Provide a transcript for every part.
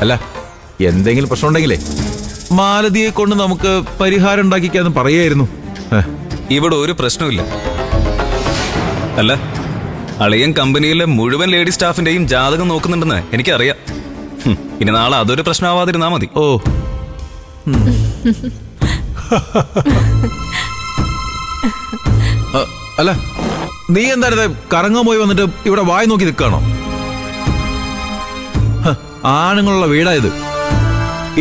അല്ല, എന്തെങ്കിലും പ്രശ്നം ഉണ്ടെങ്കിലേ മാലതിയെ കൊണ്ട് നമുക്ക് പരിഹാരം ഉണ്ടാക്കിക്കാന്ന് പറയായിരുന്നു. ഇവിടെ ഒരു പ്രശ്നമില്ല. അല്ല, അളിയൻ കമ്പനിയിലെ മുഴുവൻ ലേഡി സ്റ്റാഫിന്റെയും ജാതകം നോക്കുന്നുണ്ടെന്ന് എനിക്കറിയാം. ഇനി നാളെ അതൊരു പ്രശ്നമാവാതിരുന്നാ മതി. ഓ, അല്ല, നീ എന്തായാലും കറങ്ങാൻ പോയി വന്നിട്ട് ഇവിടെ വായി നോക്കി നിൽക്കാണോ? ആണുങ്ങളുള്ള വീടായത്.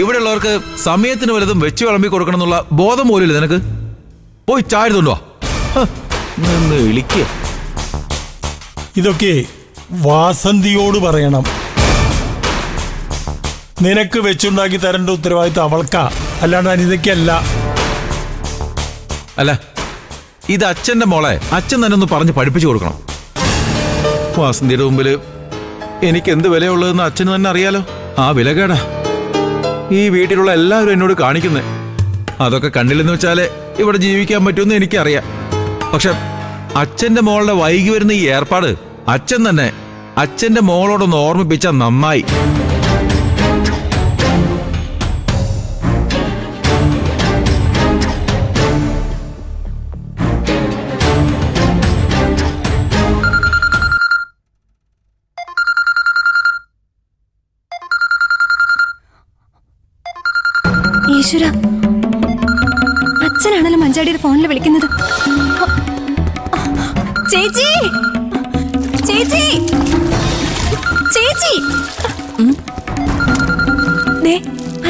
ഇവിടെ ഉള്ളവർക്ക് സമയത്തിന് വലുതും വെച്ച് വിളമ്പി കൊടുക്കണം എന്നുള്ള ബോധം പോലില്ല നിനക്ക്. പോയി ചാടുന്നുണ്ടോ? നിന്ന് വിളിക്കുക. ഇതൊക്കെ വാസന്തിയോട് പറയണം. നിനക്ക് വെച്ചുണ്ടാക്കി തരേണ്ട ഉത്തരവാദിത്വം അവൾക്കാ, അല്ലാണ്ട് അനിതയ്ക്കല്ല. അല്ല, ഇത് അച്ഛന്റെ മോളെ അച്ഛൻ തന്നെ ഒന്ന് പറഞ്ഞ് പഠിപ്പിച്ചു കൊടുക്കണം. വാസന്തിയുടെ മുമ്പില് എനിക്ക് എന്ത് വിലയുള്ളതെന്ന് അച്ഛന് തന്നെ അറിയാലോ. ആ വിലകേടാ ഈ വീട്ടിലുള്ള എല്ലാവരും എന്നോട് കാണിക്കുന്നത്. അതൊക്കെ കണ്ടില്ലെന്ന് വെച്ചാലേ ഇവിടെ ജീവിക്കാൻ പറ്റുമെന്ന് എനിക്കറിയാം. പക്ഷെ അച്ഛന്റെ മോളുടെ വൈകി വരുന്ന ഈ ഏർപ്പാട് അച്ഛൻ തന്നെ അച്ഛന്റെ മോളോടൊന്ന് ഓർമ്മിപ്പിച്ചാൽ നന്നായി. ഈശ്വര, അച്ഛനാണല്ലോ മഞ്ചാടിയുടെ ഫോണിൽ വിളിക്കുന്നത്. ചേച്ചി, ചേച്ചി, ചേച്ചി, ദേ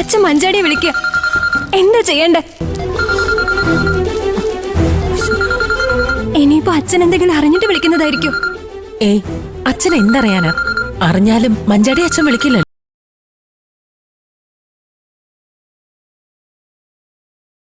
അച്ഛൻ മഞ്ചാടിയെ വിളിക്കുക. എന്താ ചെയ്യണ്ടേ? ഇനിയിപ്പോ അച്ഛൻ എന്തെങ്കിലും അറിഞ്ഞിട്ട് വിളിക്കുന്നതായിരിക്കും. ഏയ്, അച്ഛൻ എന്തറിയാനാ? അറിഞ്ഞാലും മഞ്ചാടി അച്ഛൻ വിളിക്കില്ലല്ലോ.